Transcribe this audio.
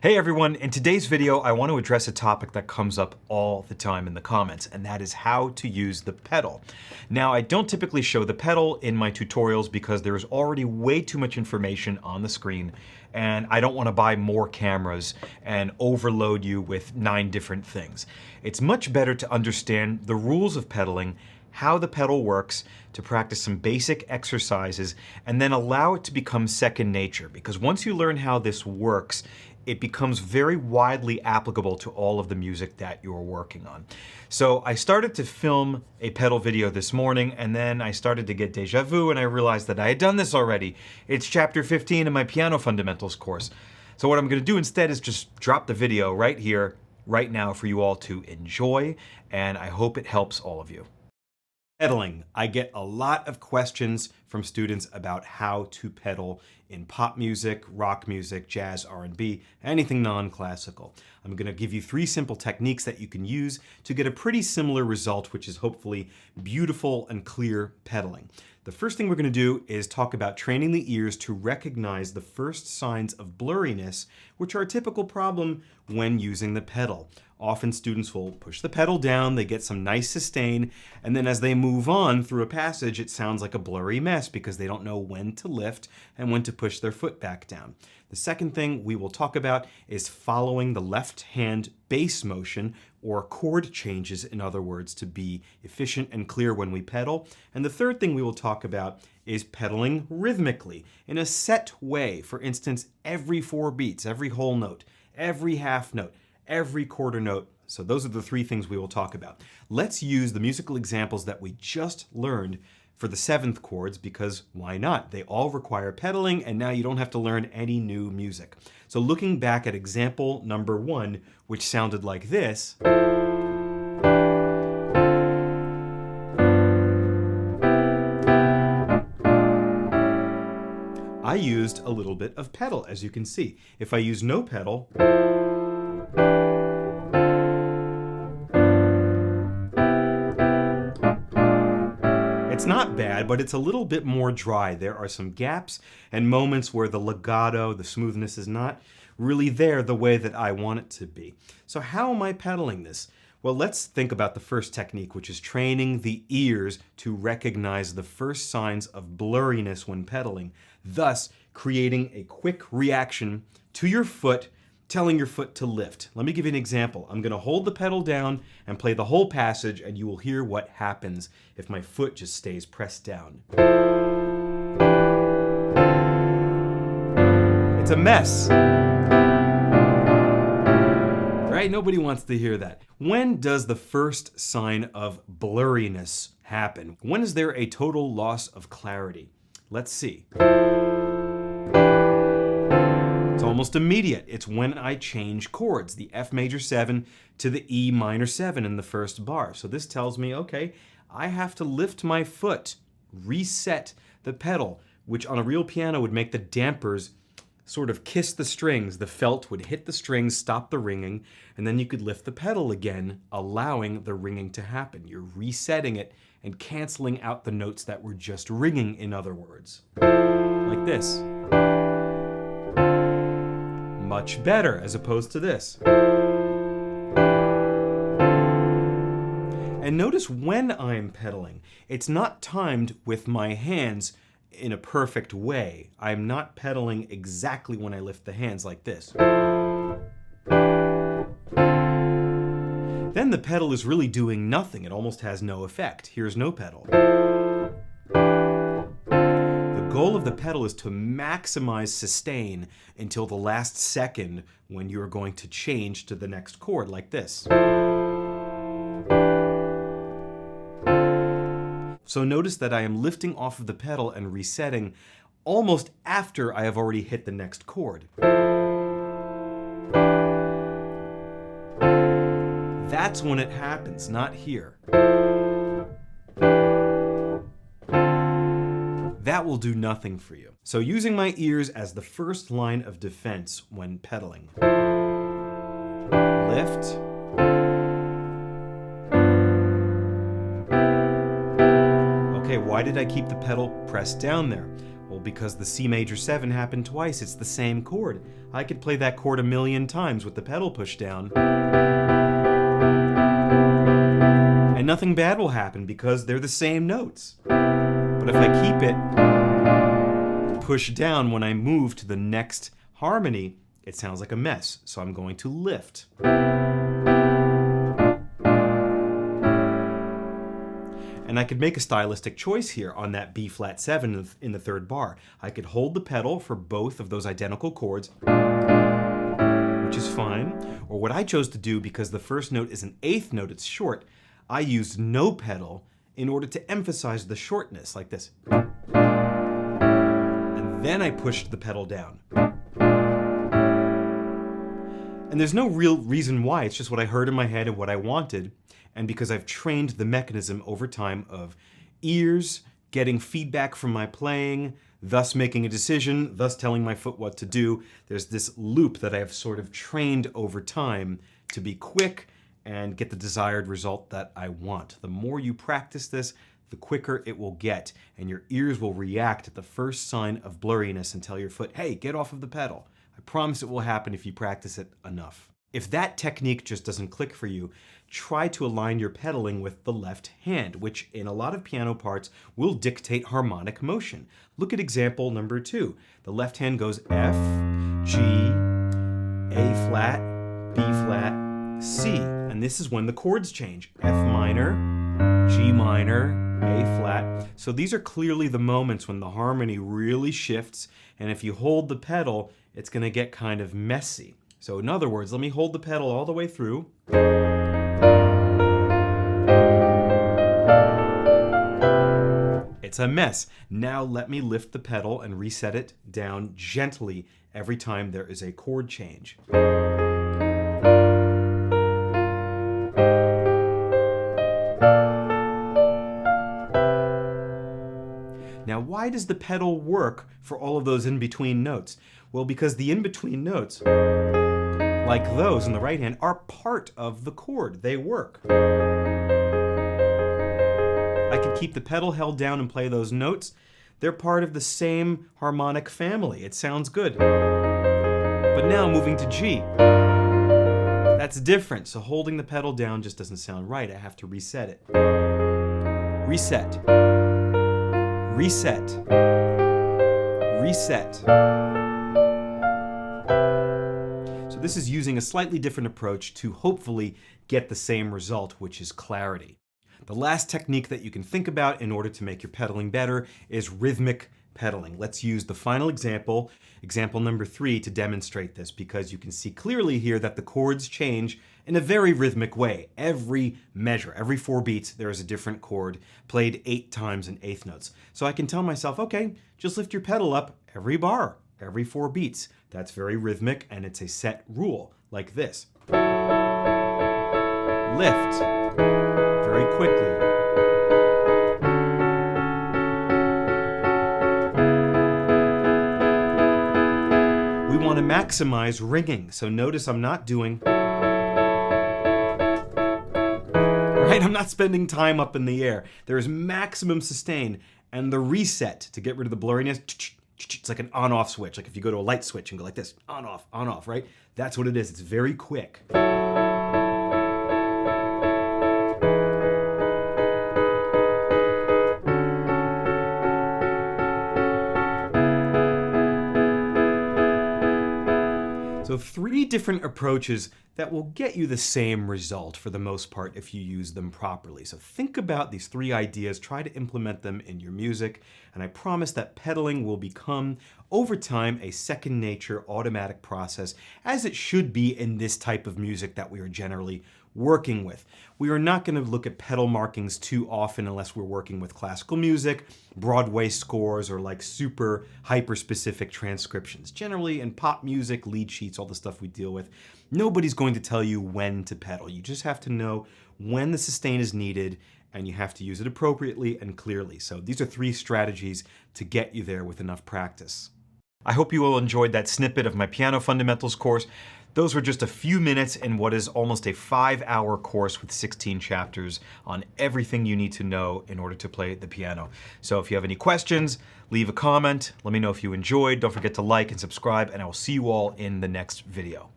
Hey everyone, in today's video I want to address a topic that comes up all the time in the comments, and that is how to use the pedal. Now, I don't typically show the pedal in my tutorials because there is already way too much information on the screen, and I don't want to buy more cameras and overload you with 9 different things. It's much better to understand the rules of pedaling, how the pedal works, to practice some basic exercises, and then allow it to become second nature, because once you learn how this works, it becomes very widely applicable to all of the music that you're working on. So I started to film a pedal video this morning, and then I started to get deja vu, and I realized that I had done this already. It's chapter 15 in my piano fundamentals course. So what I'm going to do instead is just drop the video right here, right now, for you all to enjoy, and I hope it helps all of you. Pedaling. I get a lot of questions from students about how to pedal in pop music, rock music, jazz, R&B, anything non-classical. I'm going to give you 3 simple techniques that you can use to get a pretty similar result, which is hopefully beautiful and clear pedaling. The first thing we're going to do is talk about training the ears to recognize the first signs of blurriness, which are a typical problem when using the pedal. Often students will push the pedal down, they get some nice sustain, and then as they move on through a passage, it sounds like a blurry mess because they don't know when to lift and when to push their foot back down. The second thing we will talk about is following the left hand bass motion, or chord changes, in other words, to be efficient and clear when we pedal. And the third thing we will talk about is pedaling rhythmically in a set way. For instance, every 4 beats, every whole note, every half note, every quarter note. So those are the 3 things we will talk about. Let's use the musical examples that we just learned for the 7th chords, because why not? They all require pedaling, and now you don't have to learn any new music. So looking back at example number 1, which sounded like this, I used a little bit of pedal, as you can see. If I use no pedal, it's not bad, but it's a little bit more dry. There are some gaps and moments where the legato, the smoothness, is not really there the way that I want it to be. So how am I pedaling this? Well, let's think about the first technique, which is training the ears to recognize the first signs of blurriness when pedaling, thus creating a quick reaction to your foot, telling your foot to lift. Let me give you an example. I'm going to hold the pedal down and play the whole passage, and you will hear what happens if my foot just stays pressed down. It's a mess. Right? Nobody wants to hear that. When does the first sign of blurriness happen? When is there a total loss of clarity? Let's see. It's almost immediate. It's when I change chords, the F major 7 to the E minor 7 in the first bar. So this tells me, okay, I have to lift my foot, reset the pedal, which on a real piano would make the dampers sort of kiss the strings. The felt would hit the strings, stop the ringing, and then you could lift the pedal again, allowing the ringing to happen. You're resetting it and canceling out the notes that were just ringing, in other words. Like this. Much better, as opposed to this. And notice when I'm pedaling, it's not timed with my hands in a perfect way. I'm not pedaling exactly when I lift the hands like this. Then the pedal is really doing nothing. It almost has no effect. Here's no pedal. The goal of the pedal is to maximize sustain until the last second when you're going to change to the next chord, like this. So notice that I am lifting off of the pedal and resetting almost after I have already hit the next chord. That's when it happens, not here. That will do nothing for you. So using my ears as the first line of defense when pedaling. Lift. Okay, why did I keep the pedal pressed down there? Well, because the C major 7 happened twice, it's the same chord. I could play that chord 1,000,000 times with the pedal pushed down. And nothing bad will happen because they're the same notes. But if I keep it pushed down when I move to the next harmony, it sounds like a mess. So I'm going to lift. And I could make a stylistic choice here on that B flat 7 in the third bar. I could hold the pedal for both of those identical chords, which is fine. Or what I chose to do, because the first note is an 8th note, it's short, I used no pedal in order to emphasize the shortness, like this. And then I pushed the pedal down. And there's no real reason why, it's just what I heard in my head and what I wanted. And because I've trained the mechanism over time of ears, getting feedback from my playing, thus making a decision, thus telling my foot what to do, there's this loop that I've sort of trained over time to be quick and get the desired result that I want. The more you practice this, the quicker it will get, and your ears will react at the first sign of blurriness and tell your foot, hey, get off of the pedal. I promise it will happen if you practice it enough. If that technique just doesn't click for you, try to align your pedaling with the left hand, which in a lot of piano parts will dictate harmonic motion. Look at example number 2. The left hand goes F, G, A flat, B flat, C. And this is when the chords change. F minor, G minor, A flat. So these are clearly the moments when the harmony really shifts, and if you hold the pedal, it's going to get kind of messy. So in other words, let me hold the pedal all the way through. It's a mess. Now let me lift the pedal and reset it down gently every time there is a chord change. Now, why does the pedal work for all of those in-between notes? Well, because the in-between notes, like those in the right hand, are part of the chord. They work. I can keep the pedal held down and play those notes. They're part of the same harmonic family. It sounds good. But now moving to G, that's different. So holding the pedal down just doesn't sound right. I have to reset it. Reset. Reset. Reset. So this is using a slightly different approach to hopefully get the same result, which is clarity. The last technique that you can think about in order to make your pedaling better is rhythmic pedaling. Let's use the final example, example number 3, to demonstrate this, because you can see clearly here that the chords change in a very rhythmic way. Every measure, every 4 beats, there is a different chord played 8 times in 8th notes. So I can tell myself, okay, just lift your pedal up every bar, every 4 beats. That's very rhythmic, and it's a set rule, like this. Lift. Very quickly. We want to maximize ringing, so notice I'm not doing, right? I'm not spending time up in the air. There is maximum sustain, and the reset to get rid of the blurriness, it's like an on-off switch. Like if you go to a light switch and go like this, on-off, right? That's what it is. It's very quick. So 3 different approaches that will get you the same result for the most part if you use them properly. So think about these 3 ideas, try to implement them in your music, and I promise that pedaling will become, over time, a second nature automatic process, as it should be in this type of music that we are generally working with. We are not going to look at pedal markings too often unless we're working with classical music, Broadway scores, or like super hyper-specific transcriptions. Generally in pop music, lead sheets, all the stuff we deal with, nobody's going to tell you when to pedal. You just have to know when the sustain is needed, and you have to use it appropriately and clearly. So these are 3 strategies to get you there with enough practice. I hope you all enjoyed that snippet of my Piano Fundamentals course. Those were just a few minutes in what is almost a 5-hour course with 16 chapters on everything you need to know in order to play the piano. So if you have any questions, leave a comment. Let me know if you enjoyed. Don't forget to like and subscribe, and I will see you all in the next video.